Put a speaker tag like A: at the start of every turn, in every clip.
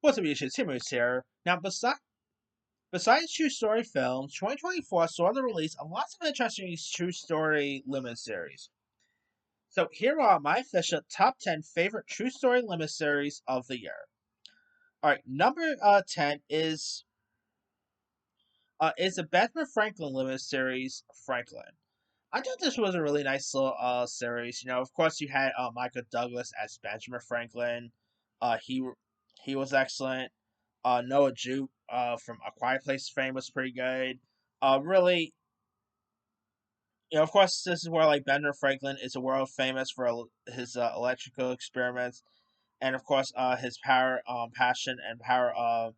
A: What's up, YouTube? Tim Moose here. Now, besides true story films, 2024 saw the release of lots of interesting true story limited series. So here are my official top 10 favorite true story limited series of the year. All right, number 10 is the Benjamin Franklin limited series, Franklin. I thought this was a really nice little series. Of course, you had Michael Douglas as Benjamin Franklin. He was excellent. Noah Jupe from A Quiet Place fame was pretty good. Really, of course, this is where like Benjamin Franklin is a world famous for his electrical experiments, and of course, his power, passion, and power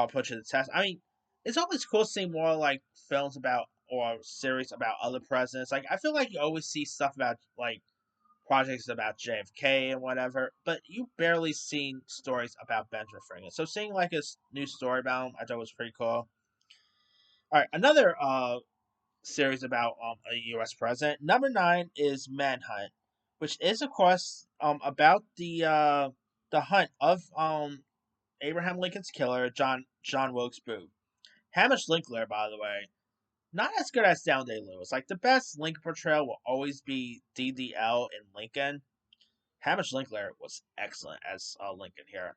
A: put to the test. I mean, it's always cool seeing more like films about or series about other presidents. Like I feel like you always see stuff about like projects about JFK and whatever, but you barely seen stories about Benjamin Franklin. So seeing like a new story about him, I thought was pretty cool. All right, another series about a U.S. president. Number 9 is Manhunt, which is of course about the hunt of Abraham Lincoln's killer, John Wilkes Booth. Hamish Linklater, by the way, not as good as Down Day Lewis. Like the best Lincoln portrayal will always be DDL in Lincoln. Hamish Linklater was excellent as Lincoln here.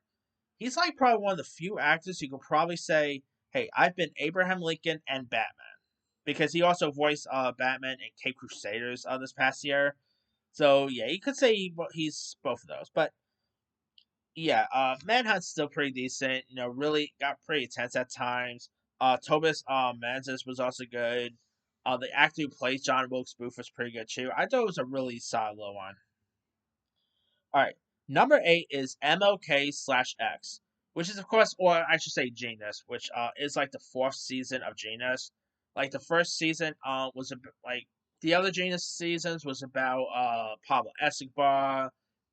A: He's like probably one of the few actors who can probably say, "Hey, I've been Abraham Lincoln and Batman," because he also voiced Batman in Cape Crusaders this past year. So yeah, you could say he's both of those. But yeah, Manhunt's still pretty decent. Really got pretty intense at times. Tobias Menzies was also good. The actor who plays John Wilkes Booth was pretty good too. I thought it was a really solid little one. All right, number 8 is MLK/X, which is of course, or I should say, Genius, which is like the fourth season of Genius. Like the first season was like the other Genius seasons was about Pablo Escobar.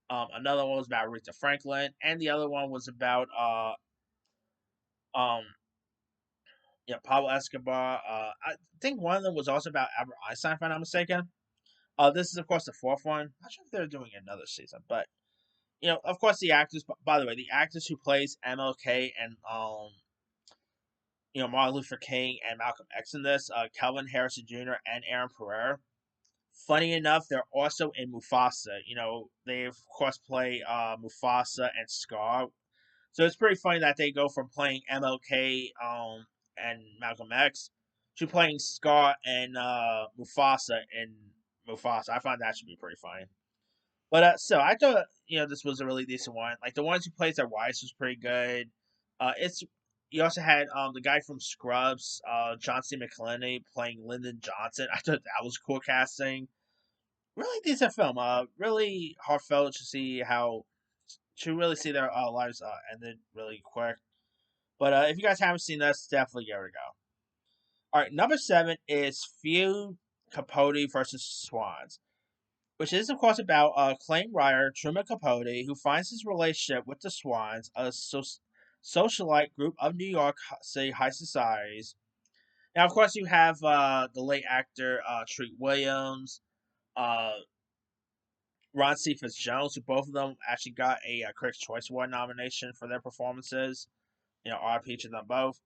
A: Another one was about Rita Franklin, and the other one was about um yeah, Pablo Escobar. I think one of them was also about Albert Einstein, if I'm not mistaken. This is of course the fourth one. Not sure if they're doing another season, but of course, the actors. By the way, the actors who plays MLK and Martin Luther King and Malcolm X in this, Calvin Harrison Jr. and Aaron Pereira. Funny enough, they're also in Mufasa. They of course play Mufasa and Scar. So it's pretty funny that they go from playing MLK and Malcolm X to playing Scar and Mufasa in Mufasa. I find that should be pretty funny. But so I thought this was a really decent one. Like the ones who plays their wives was pretty good. It's You also had the guy from Scrubs, John C. McClellan playing Lyndon Johnson. I thought that was cool casting. Really decent film. Really heartfelt to really see their lives ended really quick. But if you guys haven't seen this, definitely give it a go. All right, number 7 is Feud Capote versus Swans, which is of course about claim writer Truman Capote, who finds his relationship with the Swans, a socialite group of New York City high societies. Now, of course, you have the late actor Treat Williams, uh, Ron Cephas Jones, who both of them actually got a Critics' Choice Award nomination for their performances. RP to them both.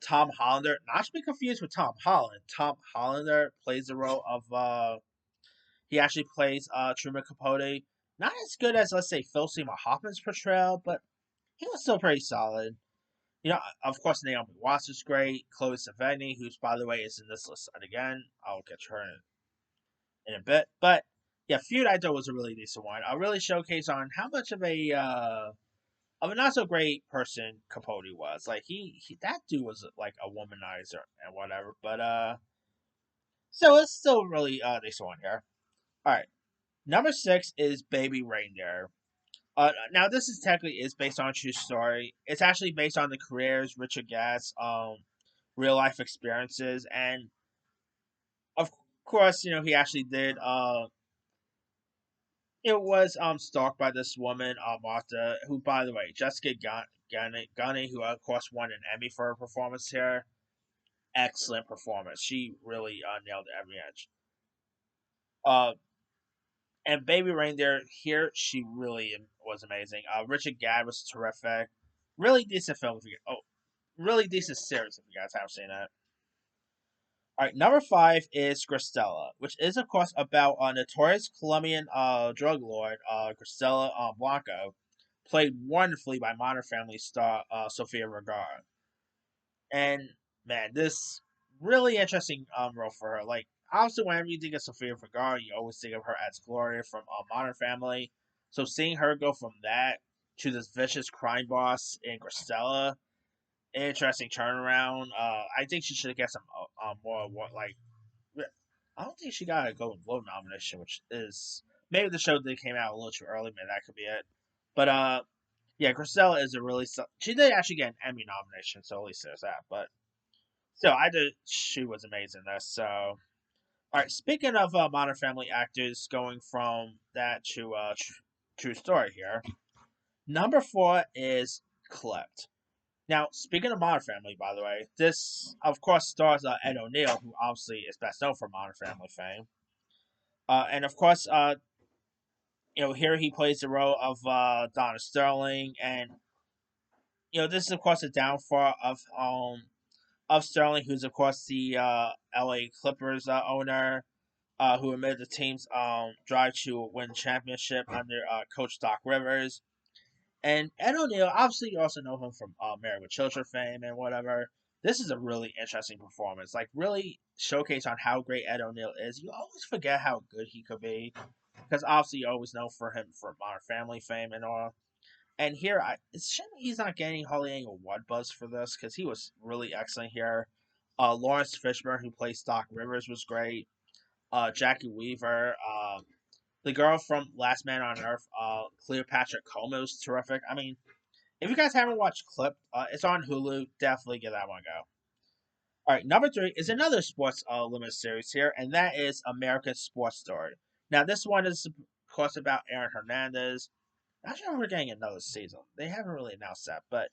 A: Tom Hollander, not to be confused with Tom Holland. Tom Hollander plays the role of he actually plays Truman Capote. Not as good as, let's say, Phil Seymour Hoffman's portrayal, but he was still pretty solid. Of course, Naomi Watts is great. Chloe Sevigny, who's, by the way, is in this list again. I'll get to her in a bit. But, yeah, Feud I thought was a really decent one. A really showcase on how much of a not so great person Capote was. Like, that dude was, like, a womanizer and whatever. But, so it's still really decent one here. Alright. Number 6 is Baby Reindeer. Now this is technically is based on a true story. It's actually based on the careers Richard Gat's real life experiences, and of course, he actually did. It was stalked by this woman, Martha, who, by the way, Jessica Gunny, who of course won an Emmy for her performance here. Excellent performance. She really nailed every edge. Uh, and Baby Reindeer here, she really was amazing. Richard Gadd was terrific. Really decent film. If you oh, really decent series if you guys haven't seen it. All right, number five is Gristella, which is of course about a notorious Colombian drug lord, Gristella Blanco, played wonderfully by Modern Family star Sofia Vergara. And man, this really interesting role for her. Like obviously, whenever you think of Sofia Vergara, you always think of her as Gloria from Modern Family. So seeing her go from that to this vicious crime boss in Gristella, interesting turnaround. I think she should get some more like. I don't think she got a Golden Globe nomination, which is maybe the show that came out a little too early. Maybe that could be it. But yeah, Gristella is a really she did actually get an Emmy nomination, so at least there's that. But still, I did she was amazing in this. So all right, speaking of Modern Family actors going from that to True Story here. Number four is Clipped. Now, speaking of Modern Family, by the way, this of course stars Ed O'Neill, who obviously is best known for Modern Family fame. And of course, here he plays the role of Donna Sterling, and this is of course the downfall of Sterling, who's of course the L.A. Clippers owner, who admitted the team's drive to win championship under Coach Doc Rivers. And Ed O'Neill, obviously, you also know him from Married with Children fame and whatever. This is a really interesting performance. Like, really showcase on how great Ed O'Neill is. You always forget how good he could be. Because obviously, you always know for him for Modern Family fame and all. And here, it's a shame he's not getting hardly any award buzz for this. Because he was really excellent here. Lawrence Fishburne, who plays Doc Rivers, was great. Jackie Weaver. The girl from Last Man on Earth, Cleopatra Como, was terrific. I mean, if you guys haven't watched Clip, it's on Hulu. Definitely give that one a go. All right, number three is another sports limited series here, and that is American Sports Story. Now, this one is, of course, about Aaron Hernandez. Not sure if we're getting another season. They haven't really announced that, but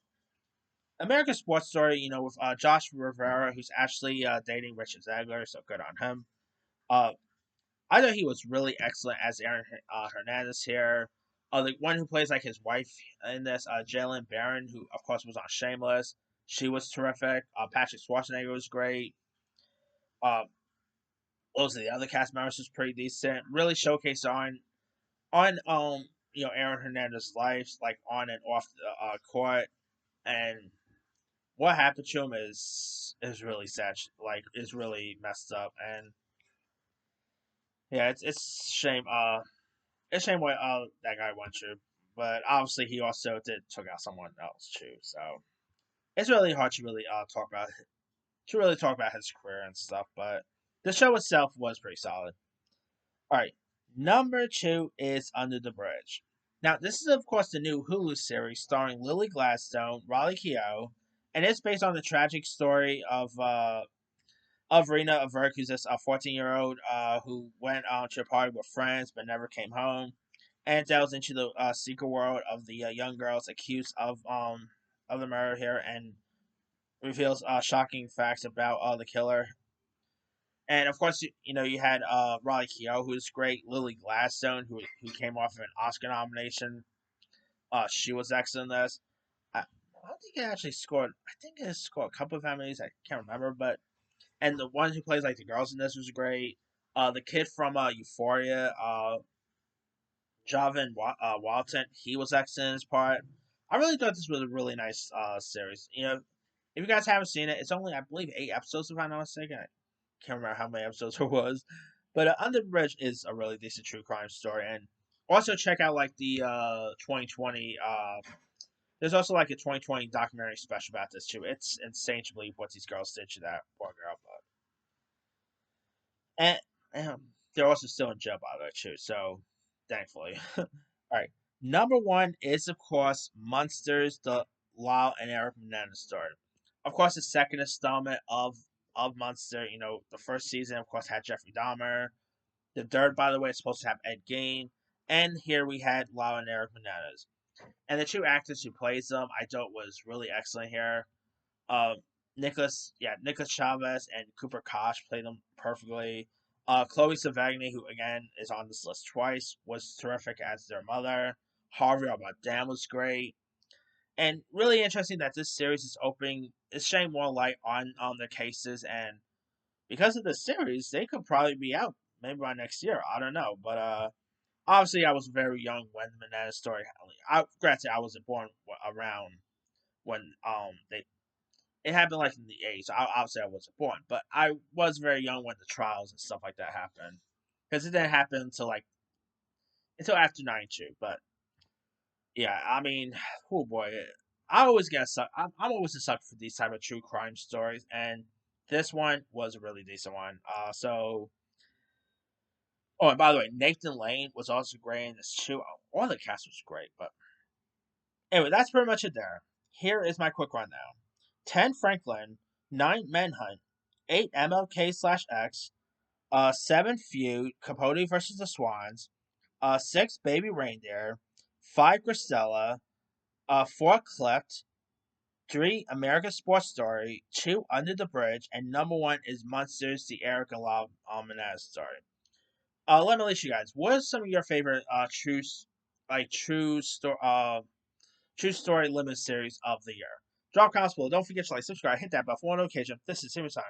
A: American Sports Story, with Josh Rivera, who's actually dating Richard Zegler, so good on him. Uh, I thought he was really excellent as Aaron Hernandez here. The one who plays like his wife in this, Jalen Barron, who of course was on Shameless, she was terrific. Patrick Schwarzenegger was great. Uh, Most of the other cast members was pretty decent. Really showcased on Aaron Hernandez's life, like on and off the court, and what happened to him is really sad. Like is really messed up, and yeah, it's shame. It's a shame what that guy went through, but obviously he also did took out someone else too. So it's really hard to really talk about his career and stuff. But the show itself was pretty solid. All right, number two is Under the Bridge. Now this is of course the new Hulu series starring Lily Gladstone, Raleigh Keough, and it's based on the tragic story of Rena Averk, who's this 14-year-old who went to a party with friends but never came home, and delves into the secret world of the young girls accused of the murder here, and reveals shocking facts about the killer. And of course, you had Raleigh Keough, who's great, Lily Gladstone, who came off of an Oscar nomination. She was excellent in this. I don't think it actually scored. I think it scored a couple of Emmys. I can't remember, but and the one who plays like the girls in this was great. The kid from Euphoria, Javin Walton, he was excellent in his part. I really thought this was a really nice series. If you guys haven't seen it, it's only I believe 8 episodes if I'm not mistaken. I can't remember how many episodes there was, but Under the Bridge is a really decent true crime story. And also check out like the 2020. There's also like a 2020 documentary special about this too. It's insane to believe what these girls did to that poor girl, and they're also still in jail by the way too. So thankfully, all right. Number one is of course Monsters, the Lyle and Eric Menendez story. Of course, the second installment of Monster. The first season, of course, had Jeffrey Dahmer. The third, by the way, is supposed to have Ed Gein, and here we had Lyle and Eric Menendez. And the two actors who plays them, I thought was really excellent here. Uh, Nicholas Chavez and Cooper Koch played them perfectly. Chloe Sevigny, who again is on this list twice, was terrific as their mother. Harvey Bardem was great, And really interesting that this series is shedding more light on the cases, and because of this series, they could probably be out maybe by next year. I don't know, but obviously I was very young when the Menendez story. Granted, I wasn't born around when they it happened like in the '80s. So obviously I wasn't born, but I was very young when the trials and stuff like that happened because it didn't happen until after '92. But yeah, I mean, oh boy, I always get suck. I'm always a sucker for these type of true crime stories, and this one was a really decent one. Oh, and by the way, Nathan Lane was also great in this too. All the cast was great, but anyway, that's pretty much it there. Here is my quick rundown: 10 Franklin, 9 Manhunt, 8 MLK/X, 7 Feud, Capote versus the Swans, 6 Baby Reindeer, 5 Gristella, 4 Clipped, 3 American Sports Story, 2 Under the Bridge, and number 1 is Monsters: The Eric and Love Menendez story. Let me ask you guys, what are some of your favorite true story limit series of the year? Drop comments below. Don't forget to like, subscribe, hit that bell for notification. This is Simon signing.